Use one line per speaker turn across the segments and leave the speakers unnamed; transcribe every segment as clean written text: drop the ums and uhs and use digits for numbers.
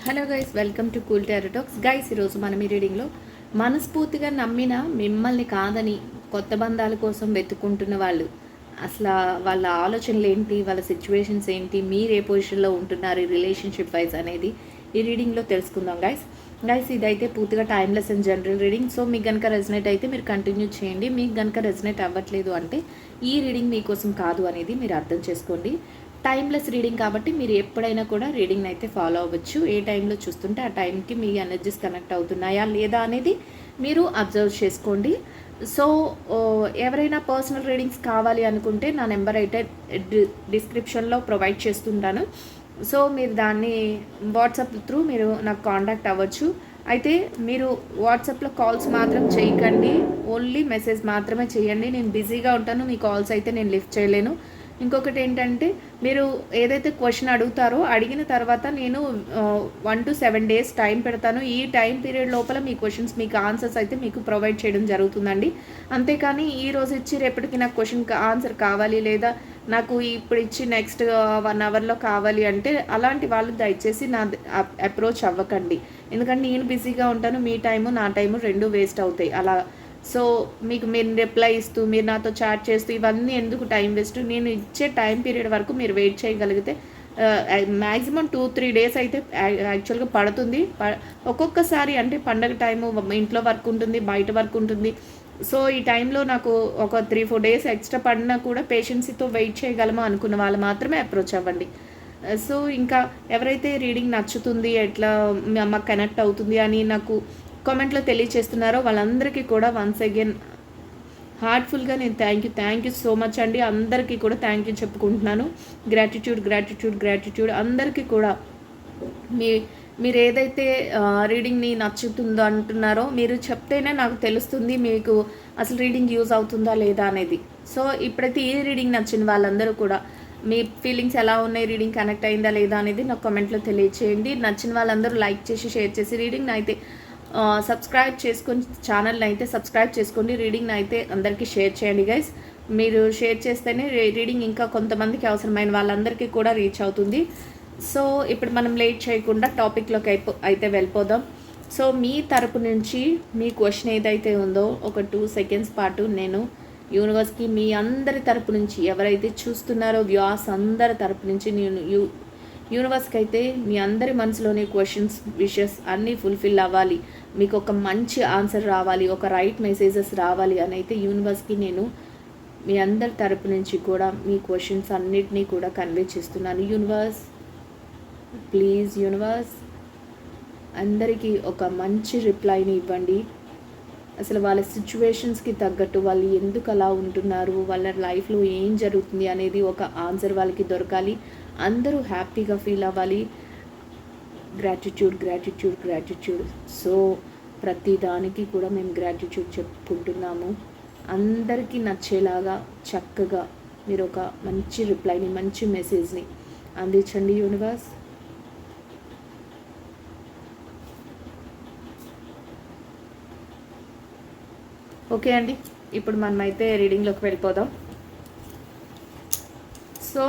Hello guys, welcome to cool tarot talks. Guys, ఈరోజు మనం ఈ రీడింగ్లో మనస్ఫూర్తిగా నమ్మిన మిమ్మల్ని కాదని కొత్త బంధాల కోసం వెతుక్కుంటున్న వాళ్ళు అసలు వాళ్ళ ఆలోచనలు ఏంటి, వాళ్ళ సిచ్యువేషన్స్ ఏంటి, మీరు ఏ పొజిషన్లో ఉంటున్నారు ఈ రిలేషన్షిప్ వైజ్ అనేది ఈ రీడింగ్లో తెలుసుకుందాం. గైస్ ఇదైతే పూర్తిగా timeless and general reading. So మీకు కనుక రెజనేట్ అయితే మీరు కంటిన్యూ చేయండి. మీకు కనుక రెజనేట్ అవ్వట్లేదు అంటే ఈ రీడింగ్ మీకోసం కాదు అనేది మీరు అర్థం చేసుకోండి. టైమ్లెస్ రీడింగ్ కాబట్టి మీరు ఎప్పుడైనా కూడా రీడింగ్ని అయితే ఫాలో అవ్వచ్చు. ఏ టైంలో చూస్తుంటే ఆ టైంకి మీ ఎనర్జీస్ కనెక్ట్ అవుతున్నాయా లేదా అనేది మీరు అబ్జర్వ్ చేసుకోండి. సో ఎవరైనా పర్సనల్ రీడింగ్స్ కావాలి అనుకుంటే నా నెంబర్ అయితే డిస్క్రిప్షన్లో ప్రొవైడ్ చేస్తుంటాను. సో మీరు దాన్ని వాట్సాప్ త్రూ మీరు నాకు కాంటాక్ట్ అవ్వచ్చు. అయితే మీరు వాట్సాప్లో కాల్స్ మాత్రం చేయకండి, ఓన్లీ మెసేజ్ మాత్రమే చేయండి. నేను బిజీగా ఉంటాను, మీ కాల్స్ అయితే నేను లిఫ్ట్ చేయలేను. ఇంకొకటి ఏంటంటే, మీరు ఏదైతే క్వశ్చన్ అడుగుతారో అడిగిన తర్వాత నేను 1 to 7 days టైం పెడతాను. ఈ టైం పీరియడ్ లోపల మీ క్వశ్చన్స్, మీకు ఆన్సర్స్ అయితే మీకు ప్రొవైడ్ చేయడం జరుగుతుందండి. అంతేకాని ఈ రోజు ఇచ్చి రేపటికి నాకు క్వశ్చన్ ఆన్సర్ కావాలి, లేదా నాకు ఇప్పుడు ఇచ్చి నెక్స్ట్ 1 hourలో కావాలి అంటే అలాంటి వాళ్ళు దయచేసి నా అప్రోచ్ అవ్వకండి. ఎందుకంటే నేను బిజీగా ఉంటాను, మీ టైము నా టైము రెండు వేస్ట్ అవుతాయి అలా. సో మీకు మీరు రిప్లై ఇస్తూ, మీరు నాతో చాట్ చేస్తూ ఇవన్నీ ఎందుకు టైం వేస్ట్? నేను ఇచ్చే టైం పీరియడ్ వరకు మీరు వెయిట్ చేయగలిగితే మ్యాక్సిమం 2-3 days అయితే యాక్చువల్గా పడుతుంది. ఒక్కొక్కసారి అంటే పండగ టైము, ఇంట్లో వర్క్ ఉంటుంది, బయట వర్క్ ఉంటుంది. సో ఈ టైంలో నాకు ఒక 3-4 days ఎక్స్ట్రా పడినా కూడా పేషెన్సీతో వెయిట్ చేయగలమో అనుకున్న వాళ్ళు మాత్రమే అప్రోచ్ అవ్వండి. సో ఇంకా ఎవరైతే రీడింగ్ నచ్చుతుంది, ఎట్లా మాకు కనెక్ట్ అవుతుంది అని నాకు కామెంట్లో తెలియచేస్తున్నారో వాళ్ళందరికీ కూడా వన్స్ అగైన్ హార్ట్ఫుల్గా నేను థ్యాంక్ యూ సో మచ్ అండి. అందరికీ కూడా థ్యాంక్ యూ చెప్పుకుంటున్నాను. గ్రాటిట్యూడ్ అందరికీ కూడా. మీరు ఏదైతే రీడింగ్ని నచ్చుతుందో అంటున్నారో మీరు చెప్తేనే నాకు తెలుస్తుంది మీకు అసలు రీడింగ్ యూజ్ అవుతుందా లేదా అనేది. సో ఇప్పుడైతే ఈ రీడింగ్ నచ్చిన వాళ్ళందరూ కూడా మీ ఫీలింగ్స్ ఎలా ఉన్నాయి, రీడింగ్ కనెక్ట్ అయిందా లేదా అనేది నాకు కామెంట్లో తెలియచేయండి. నచ్చిన వాళ్ళందరూ లైక్ చేసి షేర్ చేసి రీడింగ్ని అయితే సబ్స్క్రైబ్ చేసుకొని ఛానల్ని అయితే సబ్స్క్రైబ్ చేసుకోండి. రీడింగ్ని అయితే అందరికీ షేర్ చేయండి గైస్. మీరు షేర్ చేస్తేనే రీడింగ్ ఇంకా కొంతమందికి అవసరమైన వాళ్ళందరికీ కూడా రీచ్ అవుతుంది. సో ఇప్పుడు మనం లేట్ చేయకుండా టాపిక్లోకి అయితే వెళ్ళిపోదాం. సో మీ తరపు నుంచి మీ క్వశ్చన్ ఏదైతే ఉందో ఒక 2 seconds పాటు నేను యూనివర్స్కి మీ అందరి తరపు నుంచి, ఎవరైతే చూస్తున్నారో వ్యూస్ అందరి తరపు నుంచి నేను యూనివర్స్కి అయితే మీ అందరి మనసులోని క్వశ్చన్స్, విషెస్ అన్నీ ఫుల్ఫిల్ అవ్వాలి, మీకు ఒక మంచి ఆన్సర్ రావాలి, ఒక రైట్ మెసేజెస్ రావాలి అని అయితే యూనివర్స్కి నేను మీ అందరి తరపు నుంచి కూడా మీ క్వశ్చన్స్ అన్నిటినీ కూడా కన్వే చేస్తున్నాను. యూనివర్స్ ప్లీజ్, యూనివర్స్ అందరికీ ఒక మంచి రిప్లైని ఇవ్వండి. అసలు వాళ్ళ సిచ్యువేషన్స్కి తగ్గట్టు వాళ్ళు ఎందుకు అలా ఉంటున్నారు, వాళ్ళ లైఫ్లో ఏం జరుగుతుంది అనేది ఒక ఆన్సర్ వాళ్ళకి దొరకాలి. అందరూ హ్యాపీగా ఫీల్ అవ్వాలి. గ్రాటిట్యూడ్. సో ప్రతి దానికి కూడా మేము గ్రాటిట్యూడ్ చెప్పుకుంటున్నాము. అందరికీ నచ్చేలాగా చక్కగా మీరు ఒక మంచి రిప్లైని, మంచి మెసేజ్ని అందించండి యూనివర్స్. ఓకే అండి, ఇప్పుడు మనమైతే రీడింగ్లోకి వెళ్ళిపోదాం. సో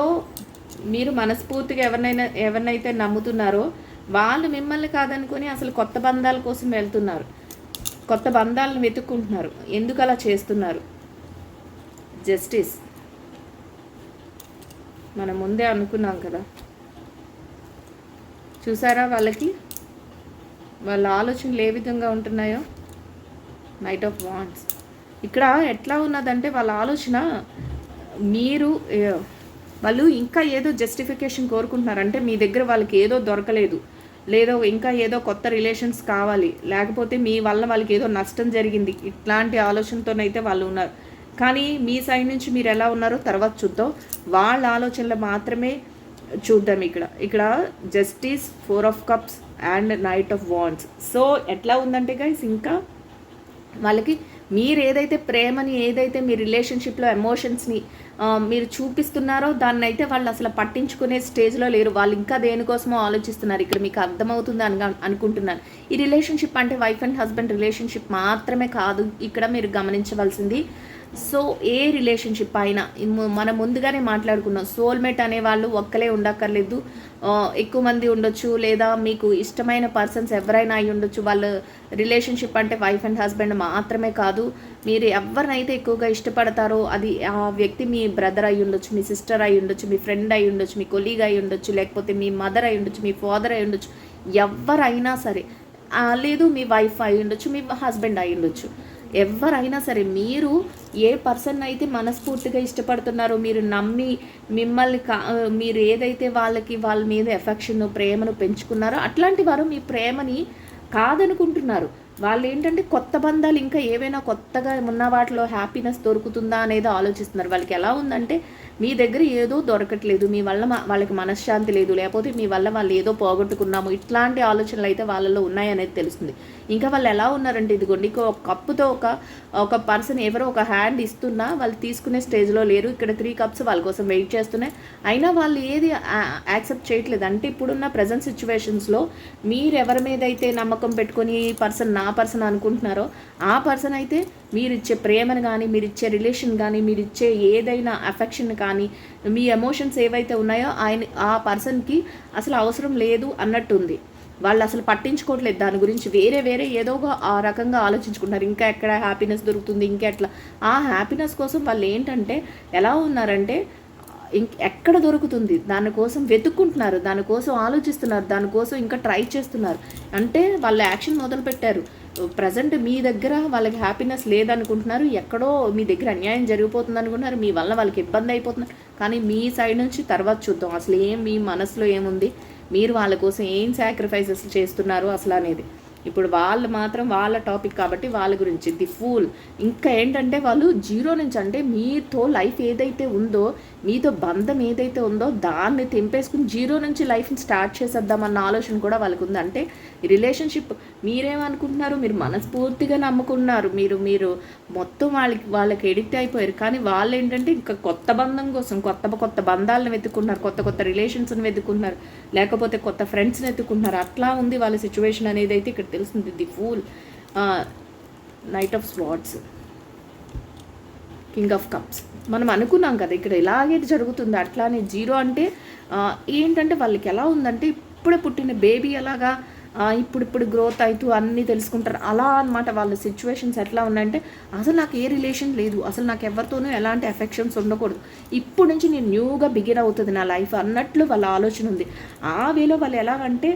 మీరు మనస్ఫూర్తిగా ఎవరినైతే నమ్ముతున్నారో వాళ్ళు మిమ్మల్ని కాదనుకొని అసలు కొత్త బంధాల కోసం వెళ్తున్నారు, కొత్త బంధాలను వెతుక్కుంటున్నారు. ఎందుకు అలా చేస్తున్నారు? జస్టిస్ మనం ముందే అనుకున్నాం కదా. చూసారా వాళ్ళ ఆలోచనలు ఏ విధంగా ఉంటున్నాయో. నైట్ ఆఫ్ వాండ్స్ ఇక్కడ ఎట్లా ఉన్నదంటే వాళ్ళ ఆలోచన వాళ్ళు ఇంకా ఏదో జస్టిఫికేషన్ కోరుకుంటున్నారంటే మీ దగ్గర వాళ్ళకి ఏదో దొరకలేదు, లేదో ఇంకా ఏదో కొత్త రిలేషన్స్ కావాలి, లేకపోతే మీ వల్ల వాళ్ళకి ఏదో నష్టం జరిగింది, ఇట్లాంటి ఆలోచనతోనైతే వాళ్ళు ఉన్నారు. కానీ మీ సైడ్ నుంచి మీరు ఎలా ఉన్నారో తర్వాత చూద్దాం. వాళ్ళ ఆలోచనలు మాత్రమే చూద్దాం. ఇక్కడ justice, 4 of cups and knight of wands. So ఎట్లా ఉందంటే గైస్, ఇంకా వాళ్ళకి మీరు ఏదైతే ప్రేమని, ఏదైతే మీ రిలేషన్షిప్లో ఎమోషన్స్ని మీరు చూపిస్తున్నారో దాన్ని అయితే వాళ్ళు అసలు పట్టించుకునే స్టేజ్లో లేరు. వాళ్ళు ఇంకా దేనికోసమో ఆలోచిస్తున్నారు. ఇక్కడ మీకు అర్థమవుతుంది అనుకుంటున్నాను. ఈ రిలేషన్షిప్ అంటే వైఫ్ అండ్ హస్బెండ్ రిలేషన్షిప్ మాత్రమే కాదు. ఇక్కడ మీరు గమనించవలసింది సో ఏ రిలేషన్షిప్ అయినా మనం ముందుగానే మాట్లాడుకున్నాం, సోల్మేట్ అనేవాళ్ళు ఒక్కలే ఉండక్కర్లేదు, ఎక్కువ మంది ఉండొచ్చు, లేదా మీకు ఇష్టమైన పర్సన్స్ ఎవరైనా అయి ఉండొచ్చు. వాళ్ళ రిలేషన్షిప్ అంటే వైఫ్ అండ్ హస్బెండ్ మాత్రమే కాదు, మీరు ఎవరినైతే ఎక్కువగా ఇష్టపడతారో అది ఆ వ్యక్తి మీ బ్రదర్ అయి ఉండొచ్చు, మీ సిస్టర్ అయి ఉండొచ్చు, మీ ఫ్రెండ్ అయి ఉండొచ్చు, మీ కొలీగ్ అయి ఉండొచ్చు, లేకపోతే మీ మదర్ అయి ఉండొచ్చు, మీ ఫాదర్ అయి ఉండొచ్చు, ఎవరైనా సరే, లేదు మీ వైఫ్ అయి ఉండొచ్చు, మీ హస్బెండ్ అయి ఉండొచ్చు, ఎవరైనా సరే మీరు ఏ పర్సన్ అయితే మనస్ఫూర్తిగా ఇష్టపడుతున్నారో, మీరు నమ్మి మిమ్మల్ని మీరు ఏదైతే వాళ్ళ మీద ఎఫెక్షన్ ప్రేమను పెంచుకున్నారో అట్లాంటి వారు మీ ప్రేమని కాదనుకుంటున్నారు. వాళ్ళు ఏంటంటే కొత్త బంధాలు ఇంకా ఏవైనా కొత్తగా ఉన్న వాటిలో హ్యాపీనెస్ దొరుకుతుందా అనేది ఆలోచిస్తున్నారు. వాళ్ళకి ఎలా ఉందంటే మీ దగ్గర ఏదో దొరకట్లేదు, మీ వల్ల వాళ్ళకి మనశ్శాంతి లేదు, లేకపోతే మీ వల్ల వాళ్ళు ఏదో పోగొట్టుకున్నాము, ఇట్లాంటి ఆలోచనలు అయితే వాళ్ళలో ఉన్నాయనేది తెలుస్తుంది. ఇంకా వాళ్ళు ఎలా ఉన్నారంటే ఇదిగోండి ఒక కప్పుతో ఒక పర్సన్ ఎవరో ఒక హ్యాండ్ ఇస్తున్నా వాళ్ళు తీసుకునే స్టేజ్లో లేరు. ఇక్కడ 3 కప్స్ వాళ్ళ కోసం వెయిట్ చేస్తున్నాయి, అయినా వాళ్ళు ఏది యాక్సెప్ట్ చేయట్లేదు. అంటే ఇప్పుడున్న ప్రజెంట్ సిచ్యువేషన్స్లో మీరు ఎవరి మీద అయితే నమ్మకం పెట్టుకొని ఈ పర్సన్ నా పర్సన్ అనుకుంటున్నారో ఆ పర్సన్ అయితే మీరిచ్చే ప్రేమను కానీ, మీరిచ్చే రిలేషన్ కానీ, మీరిచ్చే ఏదైనా అఫెక్షన్ కానీ, మీ ఎమోషన్స్ ఏవైతే ఉన్నాయో ఆ పర్సన్కి అసలు అవసరం లేదు అన్నట్టుంది. వాళ్ళు అసలు పట్టించుకోవట్లేదు దాని గురించి, వేరే ఏదో ఆ రకంగా ఆలోచించుకుంటారు. ఇంకా ఎక్కడ హ్యాపీనెస్ దొరుకుతుంది, ఇంకా ఎట్లా ఆ హ్యాపీనెస్ కోసం వాళ్ళు ఏంటంటే ఎలా ఉన్నారంటే ఎక్కడ దొరుకుతుంది దానికోసం వెతుక్కుంటున్నారు, దానికోసం ఆలోచిస్తున్నారు, దానికోసం ఇంకా ట్రై చేస్తున్నారు. అంటే వాళ్ళు యాక్షన్ మొదలుపెట్టారు. ప్రజెంట్ మీ దగ్గర వాళ్ళకి హ్యాపీనెస్ లేదనుకుంటున్నారు, ఎక్కడో మీ దగ్గర అన్యాయం జరిగిపోతుంది అనుకుంటున్నారు, మీ వల్ల వాళ్ళకి ఇబ్బంది అయిపోతున్నారు. కానీ మీ సైడ్ నుంచి తర్వాత చూద్దాం అసలు మీ మనసులో ఏముంది, మీరు వాళ్ళ కోసం ఏం సాక్రిఫైసెస్ చేస్తున్నారు అసలు అనేది. ఇప్పుడు వాళ్ళు మాత్రం వాళ్ళ టాపిక్ కాబట్టి వాళ్ళ గురించి ది ఫూల్. ఇంకా ఏంటంటే వాళ్ళు జీరో నుంచి, అంటే మీతో లైఫ్ ఏదైతే ఉందో, మీతో బంధం ఏదైతే ఉందో దాన్ని తెంపేసుకుని జీరో నుంచి లైఫ్ని స్టార్ట్ చేసేద్దామన్న ఆలోచన కూడా వాళ్ళకు ఉంది. అంటే రిలేషన్షిప్ మీరేమనుకుంటున్నారు, మీరు మనస్ఫూర్తిగా నమ్ముకున్నారు, మీరు మొత్తం వాళ్ళకి ఎడిక్ట్ అయిపోయారు. కానీ వాళ్ళు ఏంటంటే ఇంకా కొత్త బంధం కోసం కొత్త బంధాలను వెతుకుంటున్నారు, కొత్త రిలేషన్స్ని వెతుకుంటున్నారు, లేకపోతే కొత్త ఫ్రెండ్స్ని వెతుకుంటున్నారు. అట్లా ఉంది వాళ్ళ సిచ్యువేషన్ అనేది అయితే ఇక్కడ తెలుస్తుంది. The fool, knight of swords, king of cups. మనం అనుకున్నాం కదా ఇక్కడ ఇలాగే జరుగుతుంది. అట్లానే జీరో అంటే ఏంటంటే వాళ్ళకి ఎలా ఉందంటే ఇప్పుడే పుట్టిన బేబీ ఎలాగా ఇప్పుడు గ్రోత్ అవుతూ అన్నీ తెలుసుకుంటారు అలా అనమాట. వాళ్ళ సిచ్యువేషన్స్ ఎట్లా ఉన్నాయంటే అసలు నాకు ఏ రిలేషన్ లేదు, అసలు నాకు ఎవరితోనూ ఎలాంటి ఎఫెక్షన్స్ ఉండకూడదు, ఇప్పుడు నుంచి నేను న్యూగా బిగిన్ అవుతుంది నా లైఫ్ అన్నట్లు వాళ్ళ ఆలోచన ఉంది. ఆ వేలో వాళ్ళు ఎలాగంటే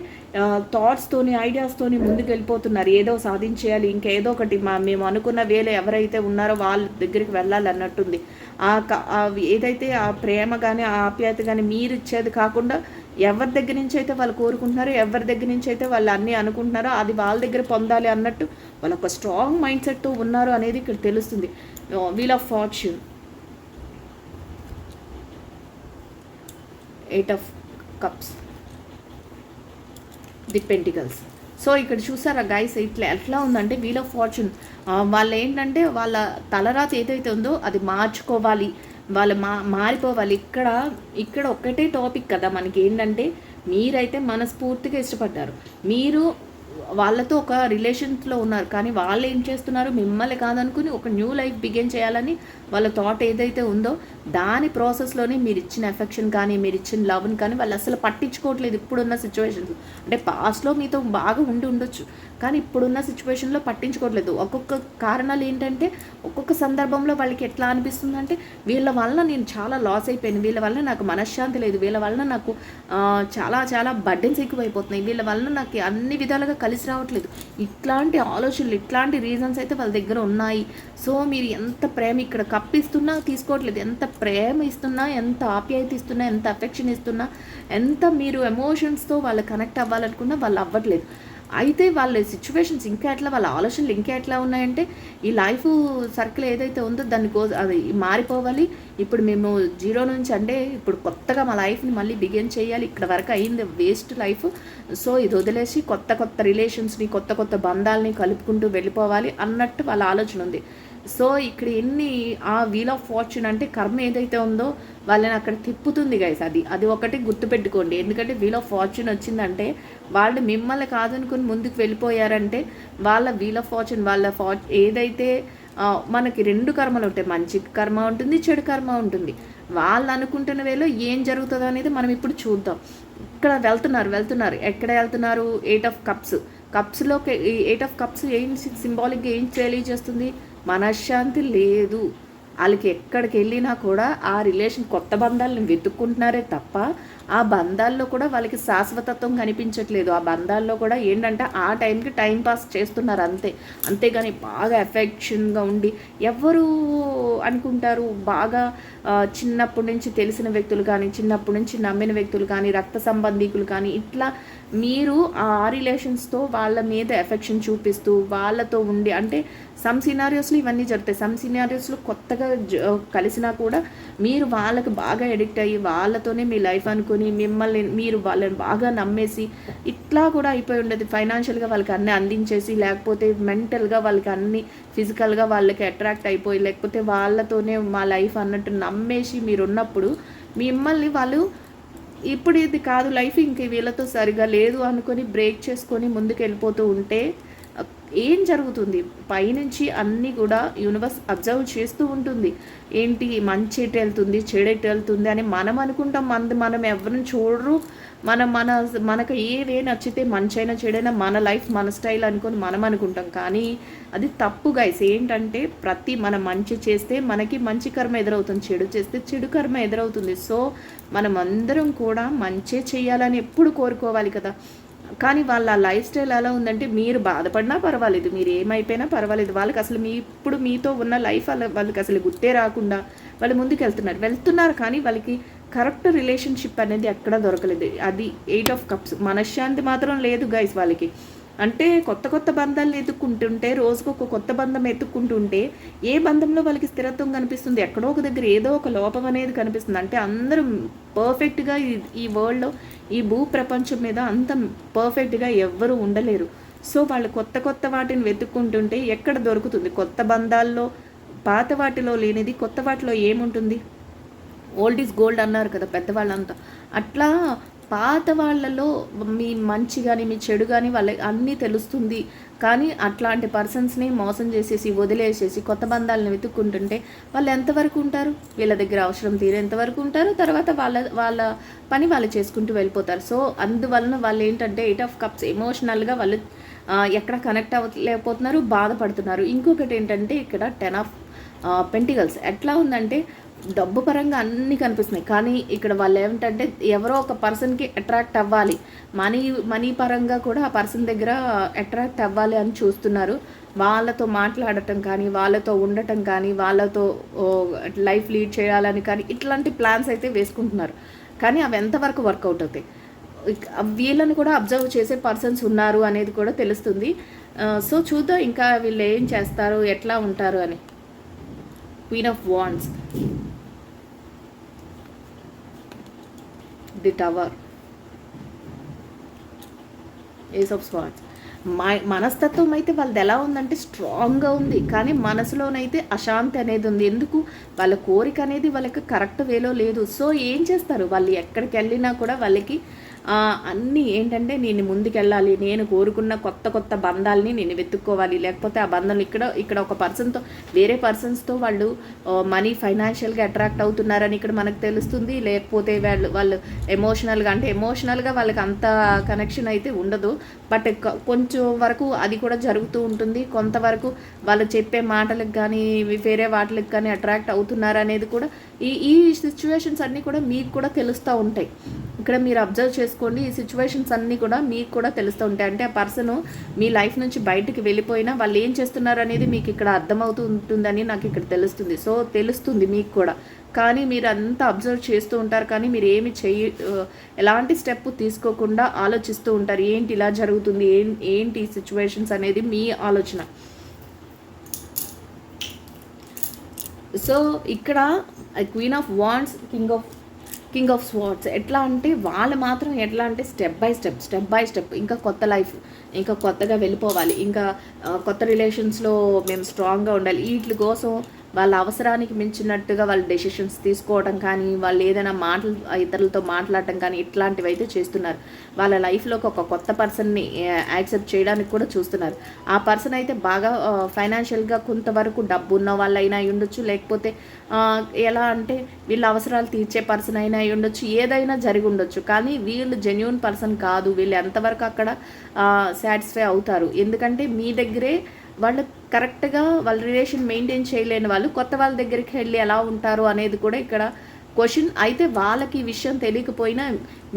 థాట్స్తోని ఐడియాస్తోని ముందుకు వెళ్ళిపోతున్నారు, ఏదో సాధించేయాలి, ఇంకేదో ఒకటి మేము అనుకున్న వేలో ఎవరైతే ఉన్నారో వాళ్ళ దగ్గరికి వెళ్ళాలి అన్నట్టుంది. ఏదైతే ఆ ప్రేమ కానీ ఆ ఆప్యాయత కానీ మీరు ఇచ్చేది కాకుండా ఎవరి దగ్గర నుంచి అయితే వాళ్ళు కోరుకుంటున్నారో, ఎవరి దగ్గర నుంచి అయితే వాళ్ళు అన్నీ అనుకుంటున్నారో అది వాళ్ళ దగ్గర పొందాలి అన్నట్టు వాళ్ళు ఒక స్ట్రాంగ్ మైండ్ సెట్తో ఉన్నారు అనేది ఇక్కడ తెలుస్తుంది. Wheel of fortune, 8 of cups, the pentacles. So ఇక్కడ చూసారా గైస్ ఎట్లా ఉందంటే వీల్ ఆఫ్ ఫార్చ్యూన్ వాళ్ళు ఏంటంటే వాళ్ళ తలరాత ఏదైతే ఉందో అది మార్చుకోవాలి, వాళ్ళు మారిపోవాలి. ఇక్కడ ఒక్కటే టాపిక్ కదా మనకి ఏంటంటే మీరైతే మనస్ఫూర్తిగా ఇష్టపడ్డారు, మీరు వాళ్ళతో ఒక రిలేషన్స్లో ఉన్నారు, కానీ వాళ్ళు ఏం చేస్తున్నారు మిమ్మల్ని కాదనుకుని ఒక న్యూ లైఫ్ బిగిన్ చేయాలని వాళ్ళ థాట్ ఏదైతే ఉందో దాని ప్రాసెస్లోనే మీరు ఇచ్చిన ఎఫెక్షన్ కానీ మీరు ఇచ్చిన లవ్ని కానీ వాళ్ళు అసలు పట్టించుకోవట్లేదు. ఇప్పుడున్న సిచ్యువేషన్స్ అంటే పాస్ట్లో మీతో బాగా ఉండొచ్చు, కానీ ఇప్పుడున్న సిచ్యువేషన్లో పట్టించుకోవట్లేదు. ఒక్కొక్క కారణాలు ఏంటంటే ఒక్కొక్క సందర్భంలో వాళ్ళకి ఎట్లా అనిపిస్తుందంటే వీళ్ళ వల్ల నేను చాలా లాస్ అయిపోయాను, వీళ్ళ వల్ల నాకు మనశ్శాంతి లేదు, వీళ్ళ వల్ల నాకు చాలా బర్డెన్స్ ఎక్కువైపోతున్నాయి, వీళ్ళ వల్ల నాకు అన్ని విధాలుగా కలిసి రావట్లేదు, ఇట్లాంటి ఆలోచనలు ఇట్లాంటి రీజన్స్ అయితే వాళ్ళ దగ్గర ఉన్నాయి. సో మీరు ఎంత ప్రేమ ఇక్కడ కప్పిస్తున్నా తీసుకోవట్లేదు, ఎంత ప్రేమ ఇస్తున్నా, ఎంత ఆప్యాయత ఇస్తున్నా, ఎంత అఫెక్షన్ ఇస్తున్నా, ఎంత మీరు ఎమోషన్స్తో వాళ్ళు కనెక్ట్ అవ్వాలనుకున్నా వాళ్ళు అవ్వట్లేదు. అయితే వాళ్ళ సిచ్యువేషన్స్ ఇంకా ఎట్లా, వాళ్ళ ఆలోచనలు ఇంకా ఎట్లా ఉన్నాయంటే ఈ లైఫ్ సర్కిల్ ఏదైతే ఉందో అది మారిపోవాలి. ఇప్పుడు మేము జీరో నుంచి అంటే ఇప్పుడు కొత్తగా మా లైఫ్ని మళ్ళీ బిగిన్ చేయాలి, ఇక్కడ వరకు అయింది వేస్ట్ లైఫ్, సో ఇది వదిలేసి కొత్త రిలేషన్స్ని కొత్త బంధాలని కలుపుకుంటూ వెళ్ళిపోవాలి అన్నట్టు వాళ్ళ ఆలోచన ఉంది. సో ఇక్కడ ఆ వీల్ ఆఫ్ ఫార్చ్యూన్ అంటే కర్మ ఏదైతే ఉందో వాళ్ళని అక్కడ తిప్పుతుంది గైస్. అది ఒకటి గుర్తుపెట్టుకోండి. ఎందుకంటే వీల్ ఆఫ్ ఫార్చ్యూన్ వచ్చిందంటే వాళ్ళు మిమ్మల్ని కాదనుకుని ముందుకు వెళ్ళిపోయారంటే వాళ్ళ వీల్ ఆఫ్ ఫార్చ్యూన్ ఏదైతే మనకి 2 కర్మలు ఉంటాయి. మంచి కర్మ ఉంటుంది, చెడు కర్మ ఉంటుంది. వాళ్ళు అనుకుంటున్న వేలో ఏం జరుగుతుందో అనేది మనం ఇప్పుడు చూద్దాం. ఇక్కడ వెళ్తున్నారు. ఎక్కడ వెళ్తున్నారు? 8 ఆఫ్ కప్స్. కప్స్లోకి 8 ఆఫ్ కప్స్ ఏం సింబాలిక్గా ఏం తెలియజేస్తుంది? మనశ్శాంతి లేదు. వాళ్ళకి ఎక్కడికి వెళ్ళినా కూడా ఆ రిలేషన్ కొత్త బంధాలను వెతుక్కుంటున్నారే తప్ప ఆ బంధాల్లో కూడా వాళ్ళకి శాశ్వతత్వం కనిపించట్లేదు. ఆ బంధాల్లో కూడా ఏంటంటే ఆ టైంకి టైం పాస్ చేస్తున్నారు అంతేగాని బాగా ఎఫెక్షన్గా ఉండి ఎవరు అనుకుంటారు బాగా చిన్నప్పటి నుంచి తెలిసిన వ్యక్తులు కానీ, చిన్నప్పటి నుంచి నమ్మిన వ్యక్తులు కానీ, రక్త సంబంధీకులు కానీ, ఇట్లా మీరు ఆ రిలేషన్స్తో వాళ్ళ మీద ఎఫెక్షన్ చూపిస్తూ వాళ్ళతో ఉండి, అంటే సమ్ సినారియోస్లో ఇవన్నీ జరుగుతాయి. సమ్ సినారియోస్లో కొత్తగా కలిసినా కూడా మీరు వాళ్ళకి బాగా ఎడిక్ట్ అయ్యి వాళ్ళతోనే మీ లైఫ్ అనుకుని మీరు వాళ్ళని బాగా నమ్మేసి ఇట్లా కూడా అయిపోయి ఉండదు. ఫైనాన్షియల్గా వాళ్ళకి అన్నీ అందించేసి, లేకపోతే మెంటల్గా వాళ్ళకి అన్ని ఫిజికల్గా వాళ్ళకి అట్రాక్ట్ అయిపోయి, లేకపోతే వాళ్ళతోనే మా లైఫ్ అన్నట్టు నమ్మేసి మీరున్నప్పుడు మిమ్మల్ని వాళ్ళు ఇప్పుడు ఇది కాదు లైఫ్, ఇంక వీళ్ళతో సరిగా లేదు అనుకొని బ్రేక్ చేసుకొని ముందుకు వెళ్ళిపోతూ ఉంటే ఏం జరుగుతుంది? పైనుంచి అన్నీ కూడా యూనివర్స్ అబ్జర్వ్ చేస్తూ ఉంటుంది. ఏంటి మంచి ఎటు వెళ్తుంది, చెడు ఎటు వెళ్తుంది అని మనం అనుకుంటాం. మనం ఎవరిని చూడరు. మనకు ఏవే నచ్చితే మంచైనా చెడైనా మన లైఫ్ మన స్టైల్ అనుకొని మనం అనుకుంటాం. కానీ అది తప్పు గైస్. ఏంటంటే మనం మంచి చేస్తే మనకి మంచి కర్మ ఎదురవుతుంది, చెడు చేస్తే చెడు కర్మ ఎదురవుతుంది. సో మనం అందరం కూడా మంచి చేయాలని ఎప్పుడు కోరుకోవాలి కదా. కానీ వాళ్ళ లైఫ్ స్టైల్ ఎలా ఉందంటే మీరు బాధపడినా పర్వాలేదు, మీరు ఏమైపోయినా పర్వాలేదు, వాళ్ళకి అసలు ఇప్పుడు మీతో ఉన్న లైఫ్ వాళ్ళకి అసలు గుర్తే రాకుండా వాళ్ళు ముందుకు వెళ్తున్నారు కానీ వాళ్ళకి కరెక్ట్ రిలేషన్షిప్ అనేది ఎక్కడా దొరకలేదు. అది 8 ఆఫ్ కప్స్. మనశ్శాంతి మాత్రం లేదు గైస్ వాళ్ళకి. అంటే కొత్త బంధాలను ఎత్తుక్కుంటుంటే, రోజుకు ఒక కొత్త బంధం ఎత్తుక్కుంటుంటే ఏ బంధంలో వాళ్ళకి స్థిరత్వం కనిపిస్తుంది? ఎక్కడో ఒక దగ్గర ఏదో ఒక లోపం అనేది కనిపిస్తుంది. అంటే అందరూ పర్ఫెక్ట్గా ఈ వరల్డ్లో, ఈ భూ ప్రపంచం మీద అంత పర్ఫెక్ట్గా ఎవ్వరూ ఉండలేరు. సో వాళ్ళు కొత్త వాటిని వెతుక్కుంటుంటే ఎక్కడ దొరుకుతుంది? కొత్త బంధాల్లో పాత వాటిలో లేనిది కొత్త వాటిలో ఏముంటుంది? ఓల్డ్ ఈజ్ గోల్డ్ అన్నారు కదా పెద్దవాళ్ళంతా. అట్లా పాత వాళ్ళలో మీ మంచి కానీ మీ చెడు కానీ వాళ్ళకి అన్నీ తెలుస్తుంది. కానీ అట్లాంటి పర్సన్స్ని మోసం చేసేసి వదిలేసేసి కొత్త బంధాలను వెతుక్కుంటుంటే వాళ్ళు ఎంతవరకు ఉంటారు? వీళ్ళ దగ్గర అవసరం తీరేంతవరకు ఉంటారు. తర్వాత వాళ్ళ పని వాళ్ళు చేసుకుంటూ వెళ్ళిపోతారు. సో అందువలన వాళ్ళు ఏంటంటే 8 ఆఫ్ కప్స్ ఎమోషనల్గా వాళ్ళు ఎక్కడ కనెక్ట్ అవ్వలేకపోతున్నారు, బాధపడుతున్నారు. ఇంకొకటి ఏంటంటే ఇక్కడ 10 ఆఫ్ పెంటికల్స్ ఎట్లా ఉందంటే డబ్బు పరంగా అన్నీ కనిపిస్తున్నాయి. కానీ ఇక్కడ వాళ్ళు ఏమిటంటే ఎవరో ఒక పర్సన్కి అట్రాక్ట్ అవ్వాలి, మనీ పరంగా కూడా ఆ పర్సన్ దగ్గర అట్రాక్ట్ అవ్వాలి అని చూస్తున్నారు. వాళ్ళతో మాట్లాడటం కానీ, వాళ్ళతో ఉండటం కానీ, వాళ్ళతో లైఫ్ లీడ్ చేయాలని కానీ ఇట్లాంటి ప్లాన్స్ అయితే వేసుకుంటున్నారు. కానీ అవి ఎంతవరకు వర్కౌట్ అవుతాయి? వీళ్ళని కూడా అబ్జర్వ్ చేసే పర్సన్స్ ఉన్నారు అనేది కూడా తెలుస్తుంది. సో చూద్దాం ఇంకా వీళ్ళు ఏం చేస్తారు, ఎట్లా ఉంటారు అని. Queen of wands, the tower, ace of swords. మనస్తత్వం అయితే వాళ్ళది ఎలా ఉందంటే స్ట్రాంగ్గా ఉంది. కానీ మనసులోనైతే అశాంతి అనేది ఉంది. ఎందుకు? వాళ్ళ కోరిక అనేది వాళ్ళకి కరెక్ట్ వేలో లేదు. సో ఏం చేస్తారు? వాళ్ళు ఎక్కడికి వెళ్ళినా కూడా వాళ్ళకి అన్నీ ఏంటంటే నేను ముందుకెళ్ళాలి, నేను కోరుకున్న కొత్త బంధాలని నేను వెతుక్కోవాలి, లేకపోతే ఆ బంధాలు ఇక్కడ ఒక పర్సన్తో వేరే పర్సన్స్తో వాళ్ళు మనీ ఫైనాన్షియల్గా అట్రాక్ట్ అవుతున్నారని ఇక్కడ మనకు తెలుస్తుంది. లేకపోతే వాళ్ళు ఎమోషనల్గా వాళ్ళకి అంత కనెక్షన్ అయితే ఉండదు. బట్ కొంచెం వరకు అది కూడా జరుగుతూ ఉంటుంది. కొంతవరకు వాళ్ళు చెప్పే మాటలకు కానీ వేరే వాటికి కానీ అట్రాక్ట్ అవుతున్నారు అనేది కూడా ఈ సిచ్యువేషన్స్ అన్నీ కూడా మీకు కూడా తెలుస్తూ ఉంటాయి. ఇక్కడ మీరు అబ్జర్వ్ చేసుకోండి. ఈ సిచ్యువేషన్స్ అన్నీ కూడా మీకు కూడా తెలుస్తూ ఉంటాయి. అంటే ఆ పర్సన్ మీ లైఫ్ నుంచి బయటికి వెళ్ళిపోయినా వాళ్ళు ఏం చేస్తున్నారు అనేది మీకు ఇక్కడ అర్థమవుతూ ఉంటుందని నాకు ఇక్కడ తెలుస్తుంది. సో తెలుస్తుంది మీకు కూడా. కానీ మీరు అంతా అబ్జర్వ్ చేస్తూ ఉంటారు. కానీ మీరు ఎలాంటి స్టెప్ తీసుకోకుండా ఆలోచిస్తూ ఉంటారు. ఏంటి ఇలా జరుగుతుంది, ఏంటి సిచ్యువేషన్స్ అనేది మీ ఆలోచన. సో ఇక్కడ queen of wands, king of swords ఎట్లా అంటే వాళ్ళు మాత్రం ఎట్లా అంటే స్టెప్ బై స్టెప్ ఇంకా కొత్త లైఫ్, ఇంకా కొత్తగా వెళ్ళిపోవాలి, ఇంకా కొత్త రిలేషన్స్లో మేము స్ట్రాంగ్గా ఉండాలి, వీటి కోసం వాళ్ళ అవసరానికి మించినట్టుగా వాళ్ళు డెసిషన్స్ తీసుకోవడం కానీ, వాళ్ళు ఏదైనా మాటలు ఇతరులతో మాట్లాడటం కానీ ఇట్లాంటివి అయితే చేస్తున్నారు. వాళ్ళ లైఫ్లోకి ఒక కొత్త పర్సన్ని యాక్సెప్ట్ చేయడానికి కూడా చూస్తున్నారు. ఆ పర్సన్ అయితే బాగా ఫైనాన్షియల్గా కొంతవరకు డబ్బు ఉన్న వాళ్ళైనా అయి ఉండొచ్చు, లేకపోతే ఎలా అంటే వీళ్ళ అవసరాలు తీర్చే పర్సన్ అయినా అయి ఉండొచ్చు, ఏదైనా జరిగి ఉండొచ్చు. కానీ వీళ్ళు జెన్యూన్ పర్సన్ కాదు. వీళ్ళు ఎంతవరకు అక్కడ సాటిస్ఫై అవుతారు, ఎందుకంటే మీ దగ్గరే వాళ్ళు కరెక్ట్గా వాళ్ళ రిలేషన్ మెయింటైన్ చేయలేని వాళ్ళు కొత్త వాళ్ళ దగ్గరికి వెళ్ళి ఎలా ఉంటారు అనేది కూడా ఇక్కడ క్వశ్చన్. అయితే వాళ్ళకి ఈ విషయం తెలియకపోయినా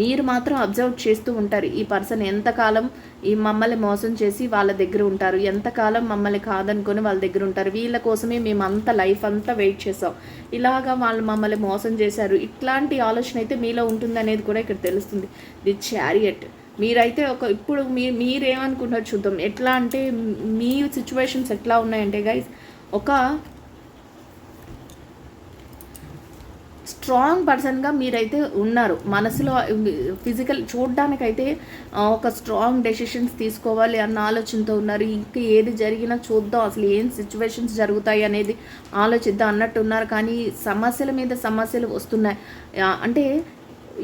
మీరు మాత్రం అబ్జర్వ్ చేస్తూ ఉంటారు. ఈ పర్సన్ ఎంతకాలం ఈ మమ్మల్ని మోసం చేసి వాళ్ళ దగ్గర ఉంటారు, ఎంతకాలం మమ్మల్ని కాదనుకొని వాళ్ళ దగ్గర ఉంటారు, వీళ్ళ కోసమే మేము అంత లైఫ్ అంతా వెయిట్ చేసాం, ఇలాగా వాళ్ళు మమ్మల్ని మోసం చేశారు, ఇట్లాంటి ఆలోచన అయితే మీలో ఉంటుంది అనేది కూడా ఇక్కడ తెలుస్తుంది. The chariot. మీరైతే ఇప్పుడు మీరేమనుకుంటారు చూద్దాం. ఎట్లా అంటే మీ సిచ్యువేషన్స్ ఎట్లా ఉన్నాయంటే గైస్, ఒక స్ట్రాంగ్ పర్సన్గా మీరైతే ఉన్నారు. మనసులో ఫిజికల్ చూడడానికైతే ఒక స్ట్రాంగ్ డెసిషన్స్ తీసుకోవాలి అన్న ఆలోచనతో ఉన్నారు. ఇంకా ఏది జరిగినా చూద్దాం, అసలు ఏం సిచ్యువేషన్స్ జరుగుతాయి అనేది ఆలోచిద్దాం అన్నట్టు ఉన్నారు. కానీ సమస్యల మీద సమస్యలు వస్తున్నాయి. అంటే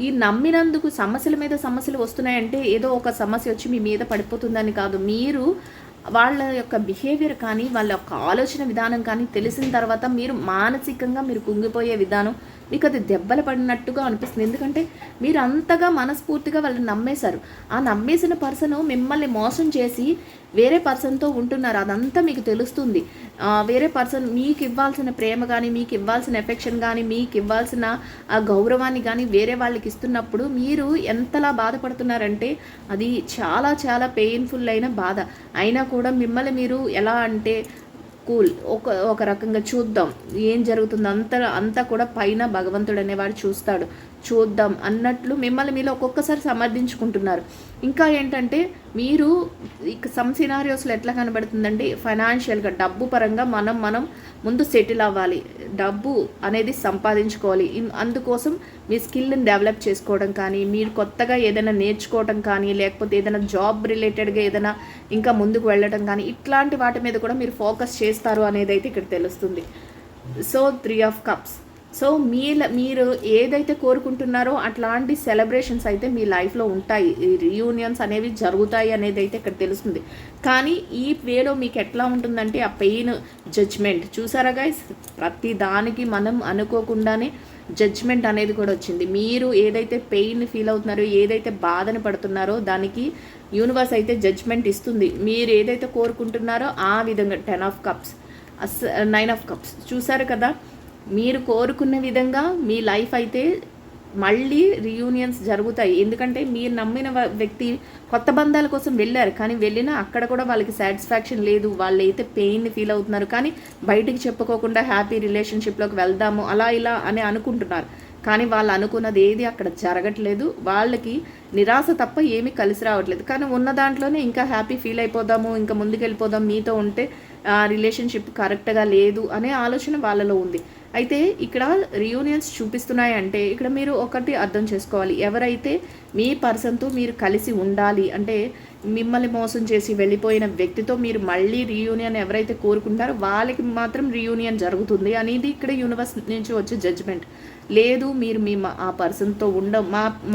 ఈ నమ్మినందుకు సమస్యల మీద సమస్యలు వస్తున్నాయంటే ఏదో ఒక సమస్య వచ్చి మీ మీద పడిపోతుందని కాదు. మీరు వాళ్ళ యొక్క బిహేవియర్ కానీ వాళ్ళ యొక్క ఆలోచన విధానం కానీ తెలిసిన తర్వాత మీరు మానసికంగా మీరు కుంగిపోయే విధానం మీకు అది దెబ్బలు పడినట్టుగా అనిపిస్తుంది. ఎందుకంటే మీరు అంతగా మనస్ఫూర్తిగా వాళ్ళని నమ్మేశారు. ఆ నమ్మేసిన పర్సన్ మిమ్మల్ని మోసం చేసి వేరే పర్సన్తో ఉంటున్నారు, అదంతా మీకు తెలుస్తుంది. వేరే పర్సన్ మీకు ఇవ్వాల్సిన ప్రేమ కానీ, మీకు ఇవ్వాల్సిన ఎఫెక్షన్ కానీ, మీకు ఇవ్వాల్సిన ఆ గౌరవాన్ని కానీ వేరే వాళ్ళకి ఇస్తున్నప్పుడు మీరు ఎంతలా బాధపడుతున్నారంటే అది చాలా చాలా పెయిన్ఫుల్ అయిన బాధ. అయినా కూడా మిమ్మల్ని మీరు ఎలా అంటే కూల్, ఒక రకంగా చూద్దాం ఏం జరుగుతుందో, అంతా కూడా పైన భగవంతుడు అనేవాడు చూస్తాడు, చూద్దాం అన్నట్లు మిమ్మల్ని మీరు ఒక్కొక్కసారి సమర్థించుకుంటున్నారు. ఇంకా ఏంటంటే మీరు ఇక సమ్ సినారియోస్లో ఎట్లా కనబడుతుందంటే ఫైనాన్షియల్గా డబ్బు పరంగా మనం ముందు సెటిల్ అవ్వాలి, డబ్బు అనేది సంపాదించుకోవాలి. అందుకోసం మీ స్కిల్ని డెవలప్ చేసుకోవడం కానీ, మీరు కొత్తగా ఏదైనా నేర్చుకోవడం కానీ, లేకపోతే ఏదైనా జాబ్ రిలేటెడ్గా ఏదైనా ఇంకా ముందుకు వెళ్ళడం కానీ ఇట్లాంటి వాటి మీద కూడా మీరు ఫోకస్ చేస్తారు అనేది అయితే ఇక్కడ తెలుస్తుంది. So 3 of Cups. సో మీరు ఏదైతే కోరుకుంటున్నారో అట్లాంటి సెలబ్రేషన్స్ అయితే మీ లైఫ్లో ఉంటాయి, రీయూనియన్స్ అనేవి జరుగుతాయి అనేది అయితే ఇక్కడ తెలుస్తుంది. కానీ ఈ వేలో మీకు ఎట్లా ఉంటుందంటే ఆ పెయిన్, జడ్జ్మెంట్ చూసారా గైస్, ప్రతి దానికి మనం అనుకోకుండానే జడ్జ్మెంట్ అనేది కూడా వచ్చింది. మీరు ఏదైతే పెయిన్ ఫీల్ అవుతున్నారో, ఏదైతే బాధని పడుతున్నారో దానికి యూనివర్స్ అయితే జడ్జ్మెంట్ ఇస్తుంది. మీరు ఏదైతే కోరుకుంటున్నారో ఆ విధంగా 10 of Cups, 9 of Cups చూసారు కదా. మీరు కోరుకున్న విధంగా మీ లైఫ్ అయితే మళ్ళీ రీయూనియన్స్ జరుగుతాయి. ఎందుకంటే మీరు నమ్మిన వ్యక్తి కొత్త బంధాల కోసం వెళ్ళారు, కానీ వెళ్ళినా అక్కడ కూడా వాళ్ళకి సాటిస్ఫాక్షన్ లేదు, వాళ్ళు అయితే పెయిన్ని ఫీల్ అవుతున్నారు. కానీ బయటికి చెప్పుకోకుండా హ్యాపీ రిలేషన్షిప్లోకి వెళ్దాము అలా ఇలా అని అనుకుంటున్నారు. కానీ వాళ్ళు అనుకున్నది ఏది అక్కడ జరగట్లేదు, వాళ్ళకి నిరాశ తప్ప ఏమీ కలిసి రావట్లేదు. కానీ ఉన్న దాంట్లోనే ఇంకా హ్యాపీ ఫీల్ అయిపోదాము, ఇంకా ముందుకెళ్ళిపోదాం, మీతో ఉంటే రిలేషన్షిప్ కరెక్ట్గా లేదు అనే ఆలోచన వాళ్ళలో ఉంది. అయితే ఇక్కడ రీయూనియన్స్ చూపిస్తున్నాయి అంటే ఇక్కడ మీరు ఒకటి అర్థం చేసుకోవాలి, ఎవరైతే మీ పర్సన్తో మీరు కలిసి ఉండాలి అంటే మిమ్మల్ని మోసం చేసి వెళ్ళిపోయిన వ్యక్తితో మీరు మళ్ళీ రీయూనియన్ ఎవరైతే కోరుకుంటారో వాళ్ళకి మాత్రం రీయూనియన్ జరుగుతుంది అనేది ఇక్కడ యూనివర్స్ నుంచి వచ్చే జడ్జ్మెంట్. లేదు మీరు ఆ పర్సన్తో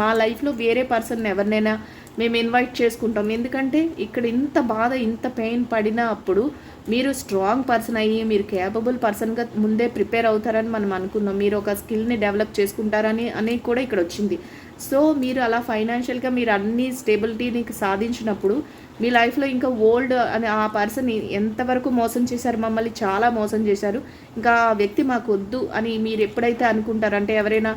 మా లైఫ్లో వేరే పర్సన్ ఎవరినైనా మేము ఇన్వైట్ చేసుకుంటాం. ఎందుకంటే ఇక్కడ ఇంత బాధ ఇంత పెయిన్ పడిన అప్పుడు మీరు స్ట్రాంగ్ పర్సన్ అయ్యి మీరు కేపబుల్ పర్సన్గా ముందే ప్రిపేర్ అవుతారని మనం అనుకున్నాం. మీరు ఒక స్కిల్ని డెవలప్ చేసుకుంటారని కూడా ఇక్కడ వచ్చింది. సో మీరు అలా ఫైనాన్షియల్గా మీరు అన్ని స్టేబిలిటీని సాధించినప్పుడు మీ లైఫ్లో ఇంకా ఓల్డ్ అని ఆ పర్సన్ ఎంతవరకు మోసం చేశారు, మమ్మల్ని చాలా మోసం చేశారు, ఇంకా ఆ వ్యక్తి మాకు వద్దు అని మీరు ఎప్పుడైతే అనుకుంటారో, అంటే ఎవరైనా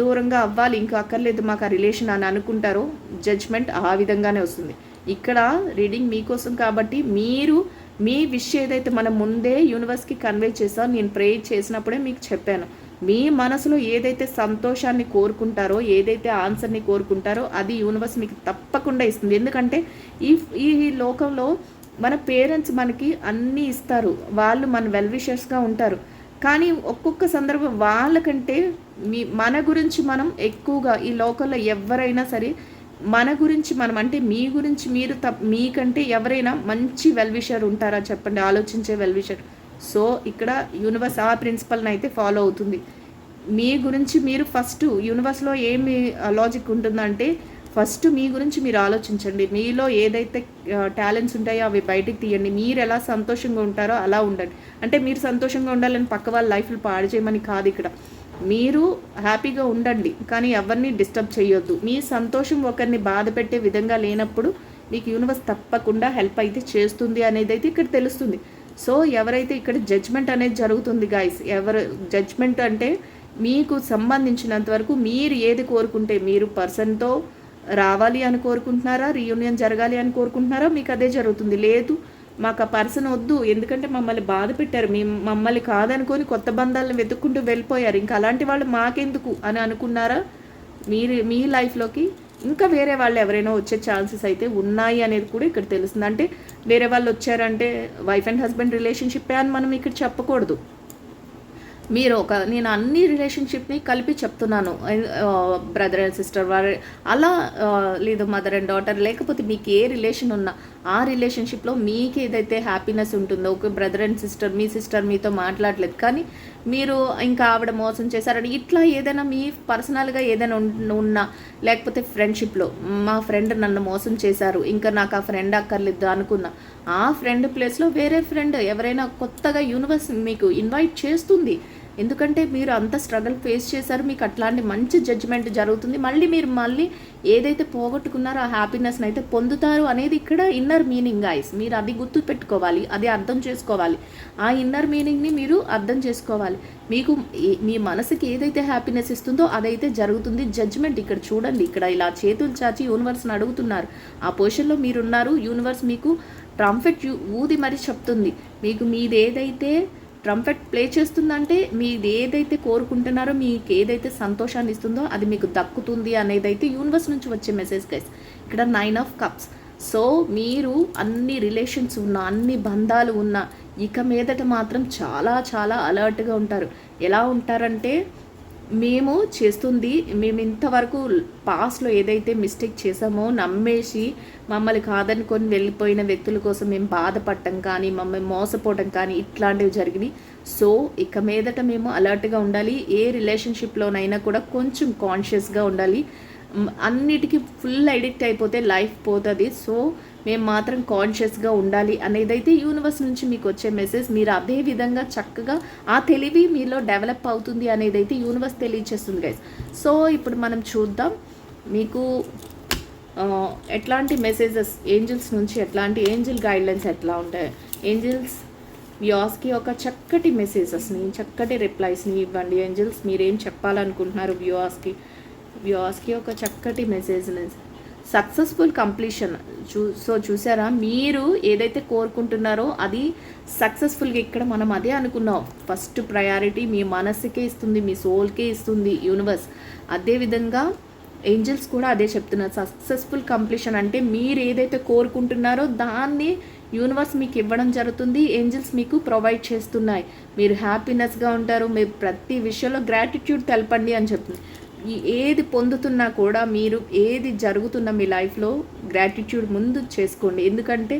దూరంగా అవ్వాలి ఇంకా అక్కర్లేదు మాకు ఆ రిలేషన్ అని అనుకుంటారో జడ్జ్మెంట్ ఆ విధంగానే వస్తుంది. ఇక్కడ రీడింగ్ మీకోసం కాబట్టి మీరు మీ విష్ ఏదైతే మనం ముందే యూనివర్స్కి కన్వే చేసామో నేను ప్రే చేసినప్పుడే మీకు చెప్పాను, మీ మనసులో ఏదైతే సంతోషాన్ని కోరుకుంటారో, ఏదైతే ఆన్సర్ని కోరుకుంటారో అది యూనివర్స్ మీకు తప్పకుండా ఇస్తుంది. ఎందుకంటే ఈ లోకంలో మన పేరెంట్స్ మనకి అన్నీ ఇస్తారు, వాళ్ళు మన వెల్ విషర్స్గా ఉంటారు. కానీ ఒక్కొక్క సందర్భం వాళ్ళకంటే మన గురించి మనం ఎక్కువగా ఈ లోకంలో ఎవరైనా సరే మన గురించి మనం అంటే మీ గురించి మీరు మీకంటే ఎవరైనా మంచి వెల్ విషర్ ఉంటారా చెప్పండి, ఆలోచించే వెల్ విషర్. సో ఇక్కడ యూనివర్స్ ఆ ప్రిన్సిపల్ని అయితే ఫాలో అవుతుంది. మీ గురించి మీరు ఫస్ట్ యూనివర్స్లో ఏమి లాజిక్ ఉంటుందంటే, ఫస్ట్ మీ గురించి మీరు ఆలోచించండి. మీలో ఏదైతే టాలెంట్స్ ఉంటాయో అవి బయటికి తీయండి. మీరు ఎలా సంతోషంగా ఉంటారో అలా ఉండండి. అంటే మీరు సంతోషంగా ఉండాలని పక్క వాళ్ళ లైఫ్లు పాడు చేయమని కాదు ఇక్కడ. మీరు హ్యాపీగా ఉండండి, కానీ ఎవరిని డిస్టర్బ్ చేయొద్దు. మీ సంతోషం ఒకరిని బాధ పెట్టే విధంగా లేనప్పుడు మీకు యూనివర్స్ తప్పకుండా హెల్ప్ అయితే చేస్తుంది అనేది అయితే ఇక్కడ తెలుస్తుంది. సో ఎవరైతే ఇక్కడ జడ్జ్మెంట్ అనేది జరుగుతుంది గాయస్, ఎవరు జడ్జ్మెంట్ అంటే మీకు సంబంధించినంత వరకు మీరు ఏది కోరుకుంటే, మీరు పర్సన్తో రావాలి అని కోరుకుంటున్నారా, రీయూనియన్ జరగాలి అని కోరుకుంటున్నారా, మీకు అదే జరుగుతుంది. లేదు మాకు ఆ పర్సన్ వద్దు, ఎందుకంటే మమ్మల్ని బాధ పెట్టారు, మమ్మల్ని కాదనుకొని కొత్త బంధాలను వెతుక్కుంటూ వెళ్ళిపోయారు, ఇంకా అలాంటి వాళ్ళు మాకెందుకు అని అనుకున్నారా, మీ లైఫ్లోకి ఇంకా వేరే వాళ్ళు ఎవరైనా వచ్చే ఛాన్సెస్ అయితే ఉన్నాయి అనేది కూడా ఇక్కడ తెలుస్తుంది. అంటే వేరే వాళ్ళు వచ్చారంటే వైఫ్ అండ్ హస్బెండ్ రిలేషన్షిప్పే అని మనం ఇక్కడ చెప్పకూడదు. మీరు నేను అన్ని రిలేషన్షిప్ని కలిపి చెప్తున్నాను. బ్రదర్ అండ్ సిస్టర్ వారు అలా, లేదు మదర్ అండ్ డాటర్, లేకపోతే మీకు ఏ రిలేషన్ ఉన్నా ఆ రిలేషన్షిప్లో మీకు ఏదైతే హ్యాపీనెస్ ఉంటుందో, ఒక brother and sister, me sister మీతో మాట్లాడలేదు కానీ మీరు ఇంకా ఆవిడ మోసం చేశారని ఇట్లా ఏదైనా మీ పర్సనల్గా ఏదైనా ఉన్నా, లేకపోతే ఫ్రెండ్షిప్లో మా ఫ్రెండ్ నన్ను మోసం చేశారు, ఇంకా నాకు ఆ ఫ్రెండ్ అక్కర్లేదు అనుకున్నా, ఆ ఫ్రెండ్ ప్లేస్లో వేరే ఫ్రెండ్ ఎవరైనా కొత్తగా యూనివర్స్ మీకు ఇన్వైట్ చేస్తుంది. ఎందుకంటే మీరు అంత స్ట్రగుల్ ఫేస్ చేశారు, మీకు అట్లాంటి మంచి జడ్జిమెంట్ జరుగుతుంది. మీరు ఏదైతే పోగొట్టుకున్నారో ఆ హ్యాపీనెస్ని అయితే పొందుతారు అనేది ఇక్కడ ఇన్నర్ మీనింగ్ గాయస్. మీరు అది గుర్తు పెట్టుకోవాలి, అది అర్థం చేసుకోవాలి. ఆ ఇన్నర్ మీనింగ్ని మీరు అర్థం చేసుకోవాలి. మీకు మీ మనసుకి ఏదైతే హ్యాపీనెస్ ఇస్తుందో అదైతే జరుగుతుంది. జడ్జిమెంట్ ఇక్కడ చూడండి, ఇక్కడ ఇలా చేతులు చాచి యూనివర్స్ని అడుగుతున్నారు. ఆ పొజిషన్లో మీరున్నారు. యూనివర్స్ మీకు ట్రంపెట్ ఊది మరి చెప్తుంది, మీకు మీది ఏదైతే ట్రంపెట్ ప్లే చేస్తుందంటే మీరు ఏదైతే కోరుకుంటున్నారో, మీకు ఏదైతే సంతోషాన్ని ఇస్తుందో అది మీకు దక్కుతుంది అనేది అయితే యూనివర్స్ నుంచి వచ్చే మెసేజ్ గైస్. ఇక్కడ 9 ఆఫ్ కప్స్. సో మీరు అన్ని రిలేషన్స్ ఉన్న, అన్ని బంధాలు ఉన్న, ఇక మీదట మాత్రం చాలా చాలా అలర్ట్గా ఉంటారు. ఎలా ఉంటారంటే, మేము ఇంతవరకు పాస్ట్లో ఏదైతే మిస్టేక్ చేసామో నమ్మేసి మమ్మల్ని కాదనుకొని వెళ్ళిపోయిన వ్యక్తుల కోసం మేము బాధపడటం కానీ, మమ్మల్ని మోసపోవటం కానీ ఇట్లాంటివి జరిగినాయి. సో ఇక మీదట మేము అలర్ట్గా ఉండాలి. ఏ రిలేషన్షిప్లోనైనా కూడా కొంచెం కాన్షియస్గా ఉండాలి. అన్నిటికీ ఫుల్ అడిక్ట్ అయిపోతే లైఫ్ పోతుంది. సో మేము మాత్రం కాన్షియస్గా ఉండాలి అనేదైతే యూనివర్స్ నుంచి మీకు వచ్చే మెసేజ్. మీరు అదే విధంగా చక్కగా ఆ తెలివి మీలో డెవలప్ అవుతుంది అనేది అయితే యూనివర్స్ తెలియచేస్తుంది గైస్. సో ఇప్పుడు మనం చూద్దాం మీకు ఎట్లాంటి మెసేజెస్ ఏంజిల్స్ నుంచి, ఎట్లాంటి ఏంజిల్ గైడ్లైన్స్ ఎట్లా ఉంటాయి. ఏంజిల్స్ వ్యూవర్స్కి ఒక చక్కటి మెసేజెస్ని, చక్కటి రిప్లైస్ని ఇవ్వండి. ఏంజిల్స్ మీరేం చెప్పాలనుకుంటున్నారు వ్యూవర్స్కి ఒక చక్కటి మెసేజ్ని. Successful completion. సో చూసారా, మీరు ఏదైతే కోరుకుంటున్నారో అది సక్సెస్ఫుల్గా, ఇక్కడ మనం అదే అనుకున్నాం, ఫస్ట్ ప్రయారిటీ మీ మనసుకే ఇస్తుంది, మీ సోల్కే ఇస్తుంది యూనివర్స్. అదేవిధంగా ఏంజల్స్ కూడా అదే చెప్తున్నారు. సక్సెస్ఫుల్ కంప్లీషన్ అంటే మీరు ఏదైతే కోరుకుంటున్నారో దాన్ని యూనివర్స్ మీకు ఇవ్వడం జరుగుతుంది. ఏంజల్స్ మీకు ప్రొవైడ్ చేస్తున్నాయి. మీరు హ్యాపీనెస్గా ఉంటారు. మీరు ప్రతి విషయంలో గ్రాటిట్యూడ్ తెలపండి అని చెప్తుంది. ఏది పొందుతున్నా కూడా, మీరు ఏది జరుగుతున్నా మీ లైఫ్లో గ్రాటిట్యూడ్ ముందు చేసుకోండి. ఎందుకంటే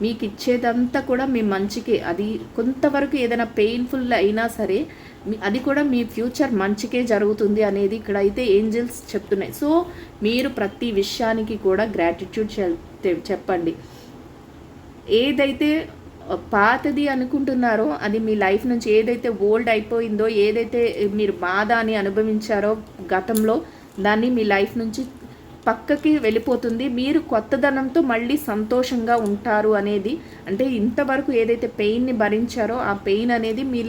మీకు ఇచ్చేదంతా కూడా మీ మంచికే. అది కొంతవరకు ఏదైనా పెయిన్ఫుల్ అయినా సరే అది కూడా మీ ఫ్యూచర్ మంచికే జరుగుతుంది అనేది ఇక్కడ అయితే ఏంజల్స్ చెప్తున్నాయి. సో మీరు ప్రతి విషయానికి కూడా గ్రాటిట్యూడ్ చెప్పండి. ఏదైతే పాతది అనుకుంటున్నారో అది మీ లైఫ్ నుంచి ఏదైతే ఓల్డ్ అయిపోయిందో, ఏదైతే మీరు బాధ అని అనుభవించారో గతంలో, దాన్ని మీ లైఫ్ నుంచి పక్కకి వెళ్ళిపోతుంది. మీరు కొత్తదనంతో మళ్ళీ సంతోషంగా ఉంటారు అనేది, అంటే ఇంతవరకు ఏదైతే పెయిన్ని భరించారో ఆ పెయిన్ అనేది మీ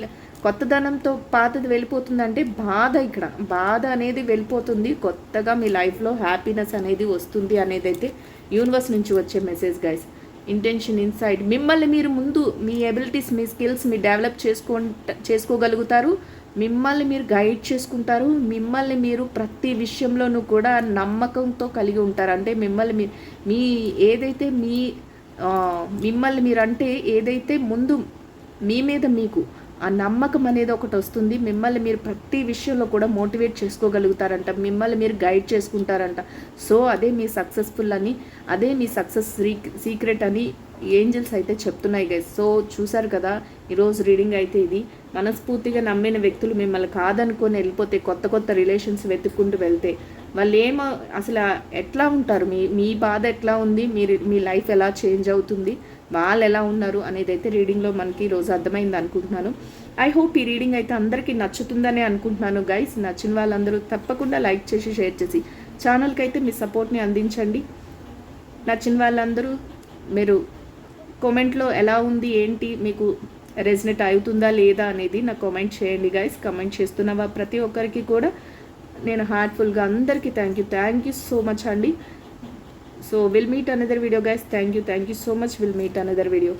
కొత్తదనంతో పాతది వెళ్ళిపోతుందంటే ఇక్కడ బాధ అనేది వెళ్ళిపోతుంది. కొత్తగా మీ లైఫ్లో హ్యాపీనెస్ అనేది వస్తుంది అనేది అయితే యూనివర్స్ నుంచి వచ్చే మెసేజ్ గైస్. Intention inside. మిమ్మల్ని మీరు ముందు మీ ఎబిలిటీస్, మీ స్కిల్స్ మీరు డెవలప్ చేసుకోగలుగుతారు. మిమ్మల్ని మీరు గైడ్ చేసుకుంటారు. మిమ్మల్ని మీరు ప్రతి విషయంలోనూ కూడా నమ్మకంతో కలిగి ఉంటారు. అంటే మిమ్మల్ని మీరు అంటే ఏదైతే ముందు మీ మీద మీకు ఆ నమ్మకం అనేది ఒకటి వస్తుంది. మిమ్మల్ని మీరు ప్రతి విషయంలో కూడా మోటివేట్ చేసుకోగలుగుతారంట, మిమ్మల్ని మీరు గైడ్ చేసుకుంటారంట. సో అదే మీ సక్సెస్ఫుల్ అని, అదే మీ సక్సెస్ సీక్రెట్ అని ఏంజల్స్ అయితే చెప్తున్నాయి గైస్. సో చూసారు కదా ఈరోజు రీడింగ్ అయితే ఇది. మనస్ఫూర్తిగా నమ్మిన వ్యక్తులు మిమ్మల్ని కాదనుకొని వెళ్ళిపోతే, కొత్త కొత్త రిలేషన్స్ వెతుక్కుంటూ వెళ్తే వాళ్ళు ఏమో అసలు ఎట్లా ఉంటారు, మీ బాధ ఎట్లా ఉంది, మీ లైఫ్ ఎలా చేంజ్ అవుతుంది, వాళ్ళు ఎలా ఉన్నారు అనేది అయితే రీడింగ్లో మనకి ఈరోజు అర్థమైంది అనుకుంటున్నాను. ఐ హోప్ ఈ రీడింగ్ అయితే అందరికీ నచ్చుతుందని అనుకుంటున్నాను గైస్. నచ్చిన వాళ్ళందరూ తప్పకుండా లైక్ చేసి షేర్ చేసి ఛానల్కి అయితే మీ సపోర్ట్ని అందించండి. నచ్చిన వాళ్ళందరూ మీరు కామెంట్లో ఎలా ఉంది ఏంటి, మీకు రెజనేట్ అవుతుందా లేదా అనేది నాకు కామెంట్ చేయండి గైస్. కామెంట్ చేస్తున్న ప్రతి ఒక్కరికి కూడా నేను హార్ట్ఫుల్గా అందరికీ థ్యాంక్ యూ సో మచ్ అండి. So will meet another video guys. Thank you so much. Will meet another video.